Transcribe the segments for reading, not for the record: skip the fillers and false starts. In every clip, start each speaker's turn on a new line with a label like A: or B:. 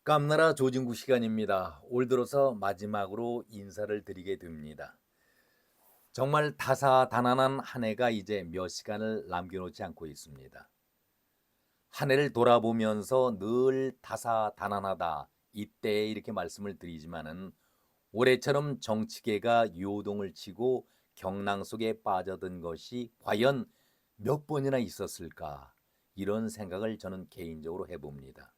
A: 깜나라 조진구 시간입니다. 올 들어서 마지막으로 인사를 드리게 됩니다. 정말 다사다난한 한 해가 이제 몇 시간을 남겨놓지 않고 있습니다. 한 해를 돌아보면서 늘 다사다난하다 이때 이렇게 말씀을 드리지만은 올해처럼 정치계가 요동을 치고 경랑 속에 빠져든 것이 과연 몇 번이나 있었을까 이런 생각을 저는 개인적으로 해봅니다.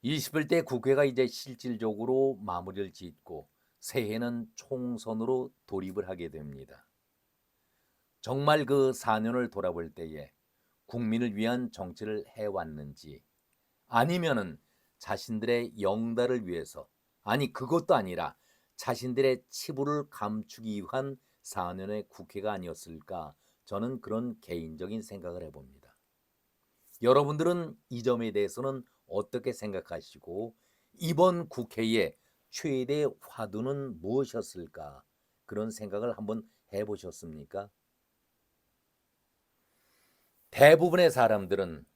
A: 21대 국회가 이제 실질적으로 마무리를 짓고 새해는 총선으로 돌입을 하게 됩니다. 정말 그 4년을 돌아볼 때에 국민을 위한 정치를 해왔는지 아니면은 자신들의 영달을 위해서 아니 그것도 아니라 자신들의 치부를 감추기 위한 4년의 국회가 아니었을까 저는 그런 개인적인 생각을 해봅니다. 여러분들은 이 점에 대해서는 어떻게 생각하시고 이번 국회의 최대 화두는 무엇이었을까? 그런 생각을 한번 해보셨습니까? 대부분의 사람들은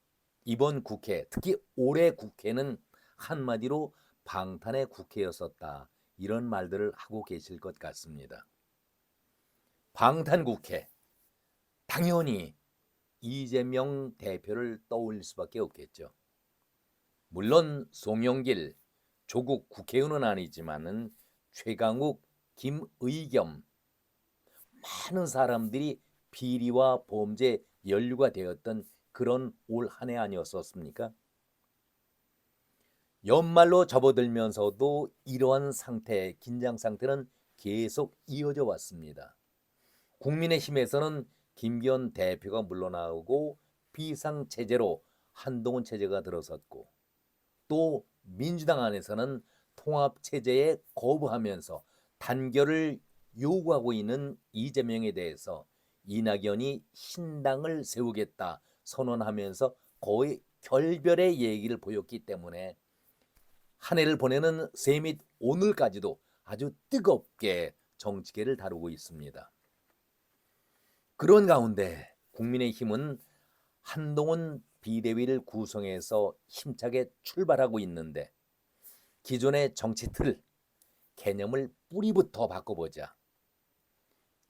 A: 이번 국회, 특히 올해 국회는 한마디로 방탄의 국회였었다. 이런 말들을 하고 계실 것 같습니다. 방탄국회, 당연히 이재명 대표를 떠올릴 수밖에 없겠죠. 물론 송영길, 조국 국회의원은 아니지만은 최강욱, 김의겸 많은 사람들이 비리와 범죄 연루가 되었던 그런 올 한 해 아니었었습니까? 연말로 접어들면서도 이러한 상태, 긴장 상태는 계속 이어져 왔습니다. 국민의힘에서는 김기현 대표가 물러나오고 비상체제로 한동훈 체제가 들어섰고 또 민주당 안에서는 통합체제에 거부하면서 단결을 요구하고 있는 이재명에 대해서 이낙연이 신당을 세우겠다 선언하면서 거의 결별의 얘기를 보였기 때문에 한 해를 보내는 새 및 오늘까지도 아주 뜨겁게 정치계를 다루고 있습니다. 그런 가운데 국민의힘은 한동훈 비대위를 구성해서 힘차게 출발하고 있는데 기존의 정치 틀, 개념을 뿌리부터 바꿔보자.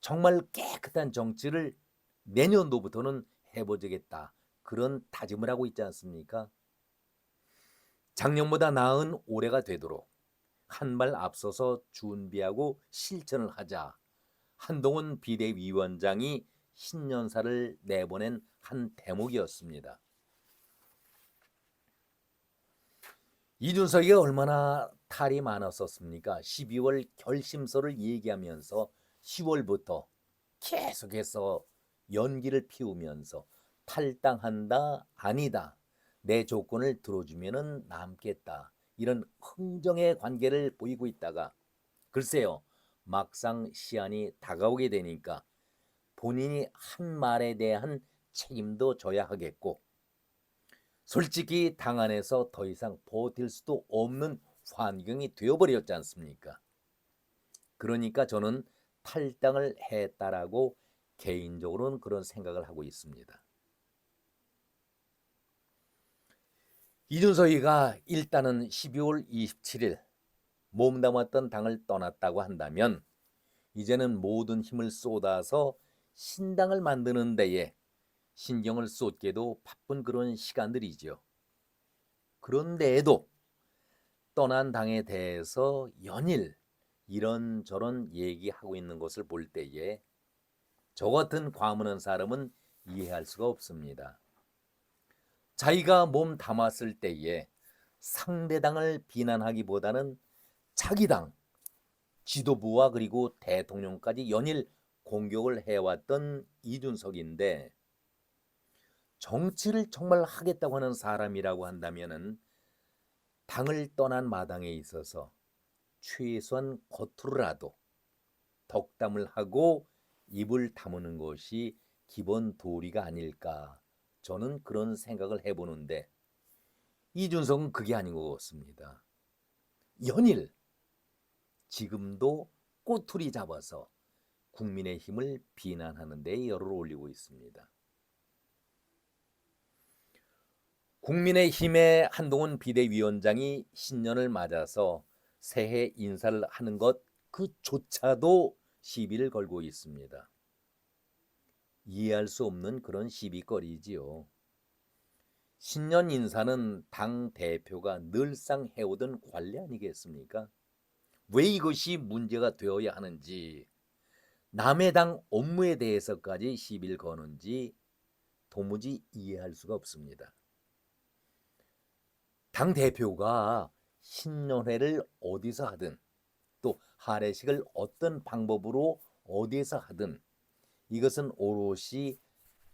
A: 정말 깨끗한 정치를 내년도부터는 해보자겠다. 그런 다짐을 하고 있지 않습니까? 작년보다 나은 올해가 되도록 한 발 앞서서 준비하고 실천을 하자. 한동훈 비대위원장이 신년사를 내보낸 한 대목이었습니다. 이준석이가 얼마나 탈이 많았었습니까? 12월 결심서를 얘기하면서 10월부터 계속해서 연기를 피우면서 탈당한다, 아니다, 내 조건을 들어주면은 남겠다. 이런 흥정의 관계를 보이고 있다가 글쎄요, 막상 시한이 다가오게 되니까 본인이 한 말에 대한 책임도 져야 하겠고 솔직히 당 안에서 더 이상 버틸 수도 없는 환경이 되어버렸지 않습니까? 그러니까 저는 탈당을 했다라고 개인적으로는 그런 생각을 하고 있습니다. 이준석이가 일단은 12월 27일 몸담았던 당을 떠났다고 한다면 이제는 모든 힘을 쏟아서 신당을 만드는 데에 신경을 쏟게도 바쁜 그런 시간들이죠. 그런데에도 떠난 당에 대해서 연일 이런저런 얘기하고 있는 것을 볼 때에 저 같은 과문한 사람은 이해할 수가 없습니다. 자기가 몸 담았을 때에 상대당을 비난하기보다는 자기 당 지도부와 그리고 대통령까지 연일 공격을 해왔던 이준석인데 정치를 정말 하겠다고 하는 사람이라고 한다면은 당을 떠난 마당에 있어서 최소한 겉으로라도 덕담을 하고 입을 다무는 것이 기본 도리가 아닐까 저는 그런 생각을 해보는데 이준석은 그게 아닌 것 같습니다. 연일 지금도 꼬투리 잡아서 국민의힘을 비난하는 데 열을 올리고 있습니다. 국민의힘의 한동훈 비대위원장이 신년을 맞아서 새해 인사를 하는 것 그조차도 시비를 걸고 있습니다. 이해할 수 없는 그런 시비거리지요. 신년 인사는 당 대표가 늘상 해오던 관례 아니겠습니까? 왜 이것이 문제가 되어야 하는지, 남의 당 업무에 대해서까지 시비를 거는지 도무지 이해할 수가 없습니다. 당 대표가 신년회를 어디서 하든 또 할애식을 어떤 방법으로 어디에서 하든 이것은 오롯이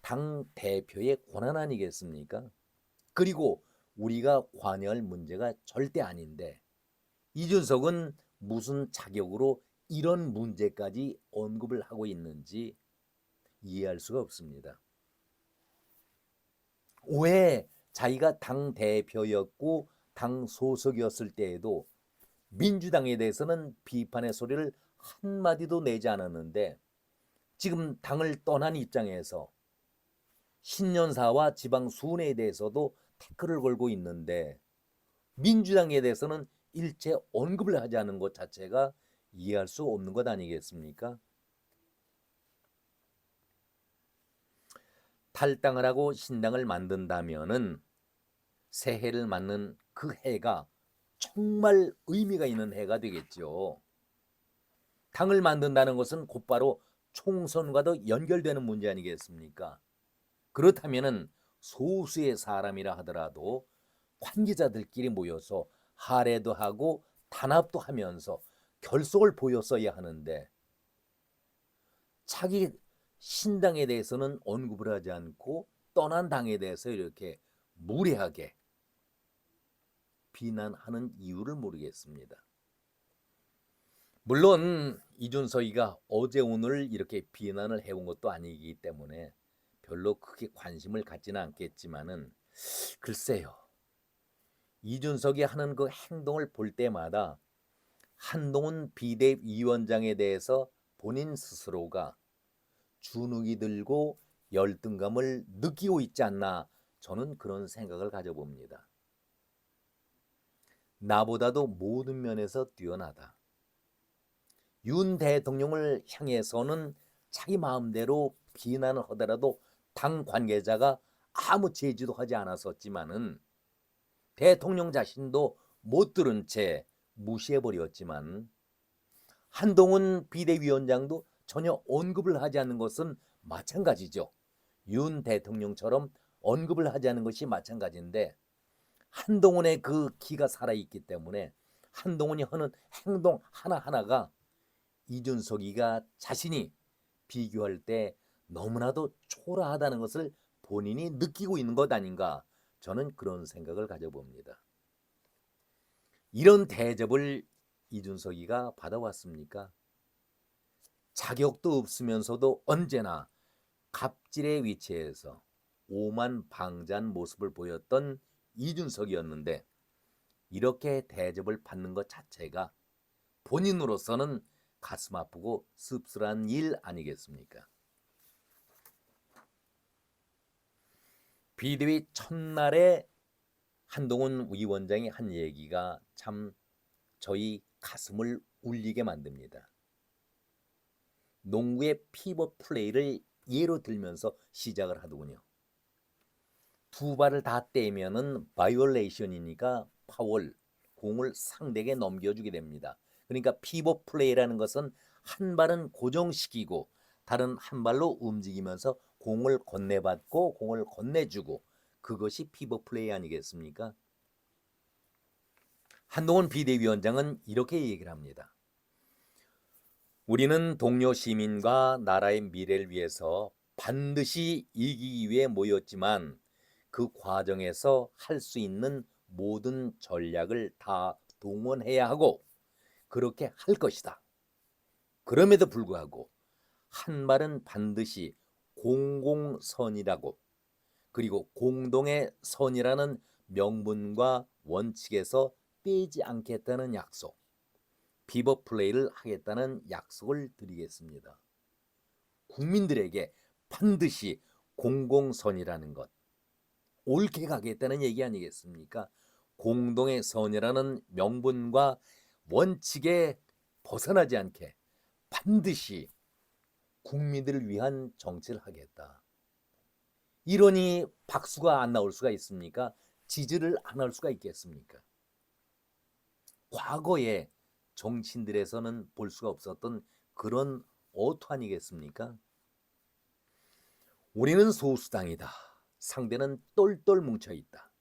A: 당 대표의 권한 아니겠습니까? 그리고 우리가 관여할 문제가 절대 아닌데 이준석은 무슨 자격으로 이런 문제까지 언급을 하고 있는지 이해할 수가 없습니다. 왜 자기가 당 대표였고 당 소속이었을 때에도 민주당에 대해서는 비판의 소리를 한마디도 내지 않았는데 지금 당을 떠난 입장에서 신년사와 지방 순회에 대해서도 태클을 걸고 있는데 민주당에 대해서는 일체 언급을 하지 않은 것 자체가 이해할 수 없는 것 아니겠습니까? 탈당을 하고 신당을 만든다면은 새해를 맞는 그 해가 정말 의미가 있는 해가 되겠죠. 당을 만든다는 것은 곧바로 총선과도 연결되는 문제 아니겠습니까? 그렇다면은 소수의 사람이라 하더라도 관계자들끼리 모여서 할애도 하고 단합도 하면서 결속을 보였어야 하는데 자기 신당에 대해서는 언급을 하지 않고 떠난 당에 대해서 이렇게 무례하게 비난하는 이유를 모르겠습니다. 물론 이준석이가 어제 오늘 이렇게 비난을 해온 것도 아니기 때문에 별로 크게 관심을 갖지는 않겠지만은 글쎄요. 이준석이 하는 그 행동을 볼 때마다 한동훈 비대위원장에 대해서 본인 스스로가 주눅이 들고 열등감을 느끼고 있지 않나 저는 그런 생각을 가져봅니다. 나보다도 모든 면에서 뛰어나다. 윤 대통령을 향해서는 자기 마음대로 비난을 하더라도 당 관계자가 아무 제지도 하지 않았었지만은 대통령 자신도 못 들은 채 무시해버렸지만 한동훈 비대위원장도 전혀 언급을 하지 않는 것은 마찬가지죠. 윤 대통령처럼 언급을 하지 않는 것이 마찬가지인데 한동훈의 그 기가 살아있기 때문에 한동훈이 하는 행동 하나하나가 이준석이가 자신이 비교할 때 너무나도 초라하다는 것을 본인이 느끼고 있는 것 아닌가 저는 그런 생각을 가져봅니다. 이런 대접을 이준석이가 받아왔습니까? 자격도 없으면서도 언제나 갑질의 위치에서 오만방자한 모습을 보였던 이준석이었는데 이렇게 대접을 받는 것 자체가 본인으로서는 가슴 아프고 씁쓸한 일 아니겠습니까? 비대위 첫날에 한동훈 위원장이 한 얘기가 참 저희 가슴을 울리게 만듭니다. 농구의 피벗 플레이를 예로 들면서 시작을 하더군요. 두 발을 다 떼면은 바이올레이션이니까 파울, 공을 상대에게 넘겨주게 됩니다. 그러니까 피벗 플레이라는 것은 한 발은 고정시키고 다른 한 발로 움직이면서 공을 건네받고 공을 건네주고 그것이 피벗 플레이 아니겠습니까? 한동훈 비대위원장은 이렇게 얘기를 합니다. 우리는 동료 시민과 나라의 미래를 위해서 반드시 이기기 위해 모였지만 그 과정에서 할 수 있는 모든 전략을 다 동원해야 하고 그렇게 할 것이다. 그럼에도 불구하고 한 말은 반드시 공공선이라고 그리고 공동의 선이라는 명분과 원칙에서 빼지 않겠다는 약속, 피벗 플레이를 하겠다는 약속을 드리겠습니다. 국민들에게 반드시 공공선이라는 것, 옳게 가겠다는 얘기 아니겠습니까? 공동의 선이라는 명분과 원칙에 벗어나지 않게 반드시 국민들을 위한 정치를 하겠다. 이러니 박수가 안 나올 수가 있습니까? 지지를 안 할 수가 있겠습니까? 과거에 정치인들에서는 볼 수가 없었던 그런 어투 아니겠습니까? 우리는 소수당이다. 상대는 똘똘 뭉쳐있다.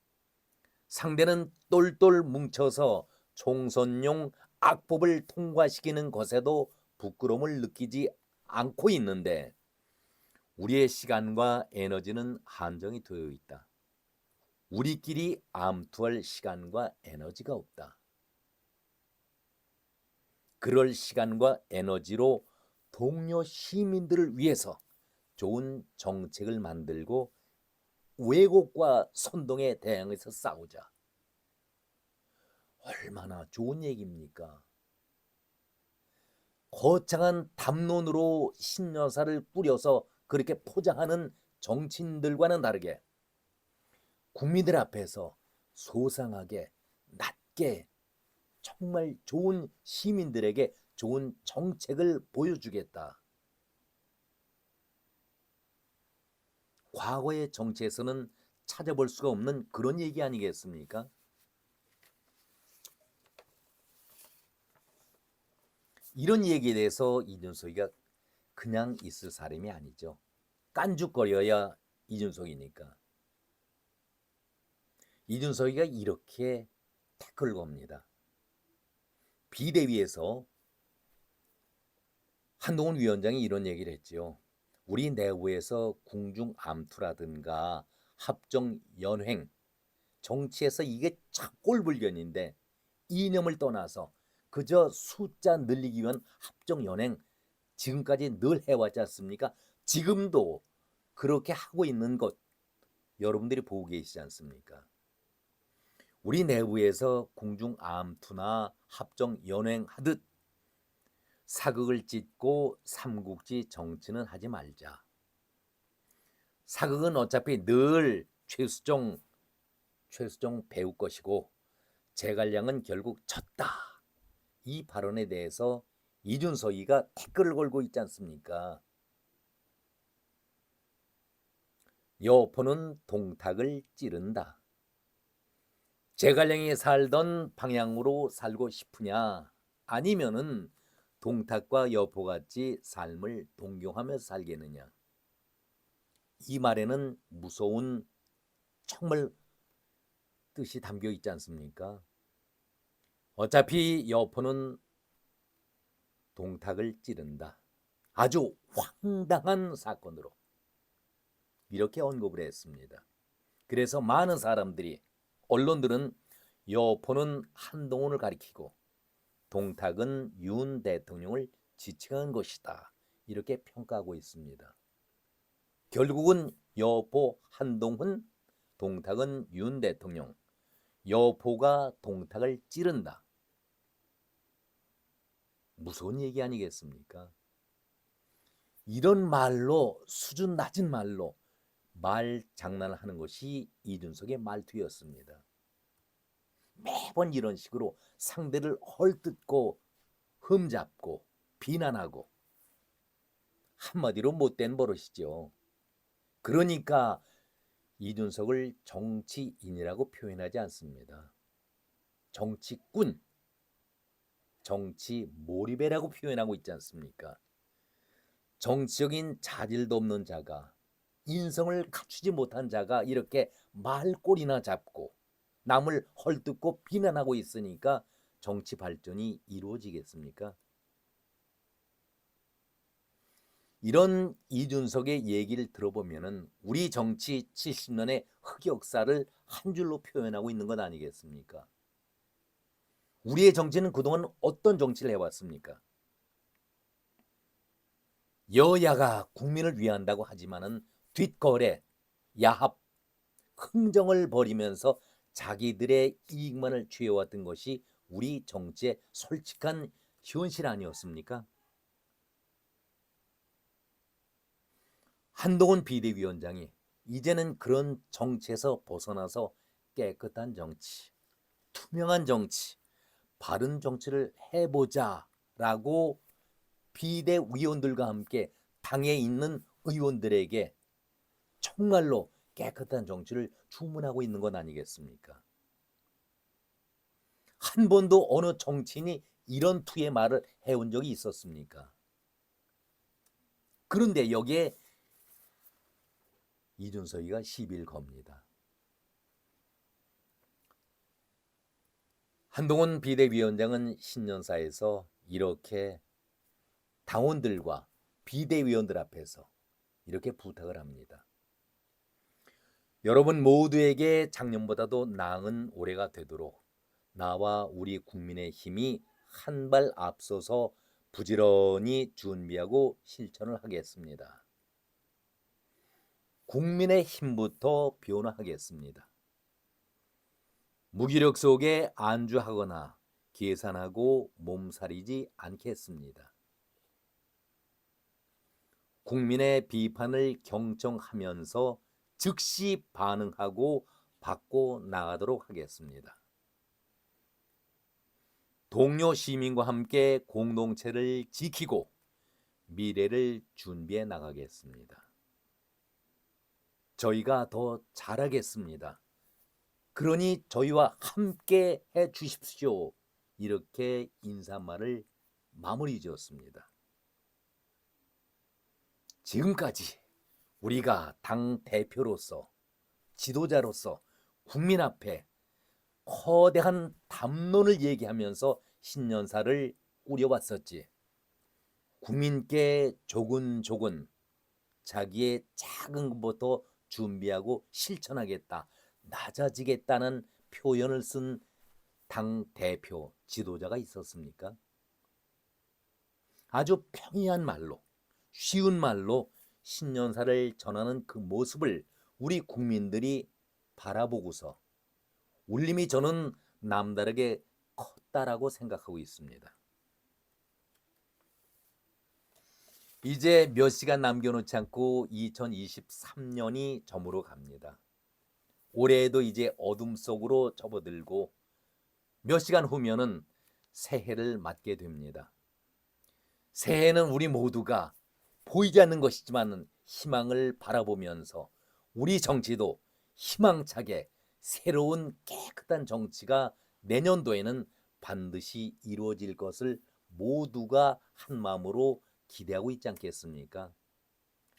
A: 상대는 똘똘 뭉쳐서 총선용 악법을 통과시키는 것에도 부끄러움을 느끼지 않고 있는데 우리의 시간과 에너지는 한정이 되어 있다. 우리끼리 암투할 시간과 에너지가 없다. 그럴 시간과 에너지로 동료 시민들을 위해서 좋은 정책을 만들고 왜곡과 선동에 대항해서 싸우자. 얼마나 좋은 얘기입니까? 거창한 담론으로 신여사를 꾸려서 그렇게 포장하는 정치인들과는 다르게 국민들 앞에서 소상하게 낮게 정말 좋은 시민들에게 좋은 정책을 보여주겠다. 과거의 정치에서는 찾아볼 수가 없는 그런 얘기 아니겠습니까? 이런 얘기에 대해서 이준석이가 그냥 있을 사람이 아니죠. 깐죽거려야 이준석이니까. 이준석이가 이렇게 태클을 겁니다. 비대위에서 한동훈 위원장이 이런 얘기를 했지요. 우리 내부에서 궁중 암투라든가 합정 연횡, 정치에서 이게 참 꼴불견인데 이념을 떠나서 그저 숫자 늘리기 위한 합정 연행 지금까지 늘 해왔지 않습니까? 지금도 그렇게 하고 있는 것 여러분들이 보고 계시지 않습니까? 우리 내부에서 궁중 암투나 합정 연행하듯 사극을 찢고 삼국지 정치는 하지 말자. 사극은 어차피 늘 최수종 배울 것이고 제갈량은 결국 졌다. 이 발언에 대해서 이준석이가 태클을 걸고 있지 않습니까? 여포는 동탁을 찌른다. 제갈량이 살던 방향으로 살고 싶으냐? 아니면은 동탁과 여포같이 삶을 동경하면서 살겠느냐? 이 말에는 무서운 정말 뜻이 담겨 있지 않습니까? 어차피 여포는 동탁을 찌른다. 아주 황당한 사건으로 이렇게 언급을 했습니다. 그래서 많은 사람들이 언론들은 여포는 한동훈을 가리키고 동탁은 윤 대통령을 지칭한 것이다. 이렇게 평가하고 있습니다. 결국은 여포 한동훈, 동탁은 윤 대통령, 여포가 동탁을 찌른다. 무서운 얘기 아니겠습니까? 이런 말로 수준 낮은 말로 말 장난을 하는 것이 이준석의 말투였습니다. 매번 이런 식으로 상대를 헐뜯고 흠잡고 비난하고 한마디로 못된 버릇이죠. 그러니까 이준석을 정치인이라고 표현하지 않습니다. 정치꾼, 정치 몰입해라고 표현하고 있지 않습니까? 정치적인 자질도 없는 자가 인성을 갖추지 못한 자가 이렇게 말꼬리나 잡고 남을 헐뜯고 비난하고 있으니까 정치 발전이 이루어지겠습니까? 이런 이준석의 얘기를 들어보면은 우리 정치 70년의 흑역사를 한 줄로 표현하고 있는 것 아니겠습니까? 우리의 정치는 그동안 어떤 정치를 해왔습니까? 여야가 국민을 위한다고 하지만은 뒷거래, 야합, 흥정을 벌이면서 자기들의 이익만을 취해왔던 것이 우리 정치의 솔직한 현실 아니었습니까? 한동훈 비대위원장이 이제는 그런 정치에서 벗어나서 깨끗한 정치, 투명한 정치, 바른 정치를 해보자라고 비대위원들과 함께 당에 있는 의원들에게 정말로 깨끗한 정치를 주문하고 있는 것 아니겠습니까? 한 번도 어느 정치인이 이런 투의 말을 해온 적이 있었습니까? 그런데 여기에 이준석이가 시비를 겁니다. 한동훈 비대위원장은 신년사에서 이렇게 당원들과 비대위원들 앞에서 이렇게 부탁을 합니다. 여러분 모두에게 작년보다도 나은 올해가 되도록 나와 우리 국민의힘이 한 발 앞서서 부지런히 준비하고 실천을 하겠습니다. 국민의힘부터 변화하겠습니다. 무기력 속에 안주하거나 계산하고 몸살이지 않겠습니다. 국민의 비판을 경청하면서 즉시 반응하고 바꿔 나가도록 하겠습니다. 동료 시민과 함께 공동체를 지키고 미래를 준비해 나가겠습니다. 저희가 더 잘하겠습니다. 그러니 저희와 함께 해 주십시오. 이렇게 인사말을 마무리 지었습니다. 지금까지 우리가 당 대표로서 지도자로서 국민 앞에 거대한 담론을 얘기하면서 신년사를 꾸려왔었지. 국민께 조근조근 자기의 작은 것부터 준비하고 실천하겠다, 낮아지겠다는 표현을 쓴 당 대표 지도자가 있었습니까? 아주 평이한 말로, 쉬운 말로 신년사를 전하는 그 모습을 우리 국민들이 바라보고서 울림이 저는 남다르게 컸다라고 생각하고 있습니다. 이제 몇 시간 남겨놓지 않고 2023년이 저물어 갑니다. 올해에도 이제 어둠 속으로 접어들고 몇 시간 후면은 새해를 맞게 됩니다. 새해는 우리 모두가 보이지 않는 것이지만 희망을 바라보면서 우리 정치도 희망차게 새로운 깨끗한 정치가 내년도에는 반드시 이루어질 것을 모두가 한 마음으로 기대하고 있지 않겠습니까?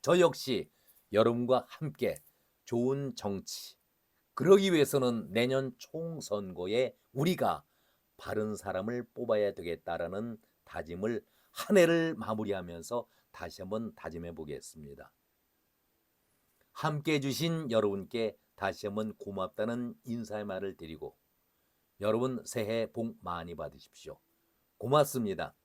A: 저 역시 여러분과 함께 좋은 정치, 그러기 위해서는 내년 총선거에 우리가 바른 사람을 뽑아야 되겠다라는 다짐을 한 해를 마무리하면서 다시 한번 다짐해 보겠습니다. 함께 해주신 여러분께 다시 한번 고맙다는 인사의 말을 드리고 여러분 새해 복 많이 받으십시오. 고맙습니다.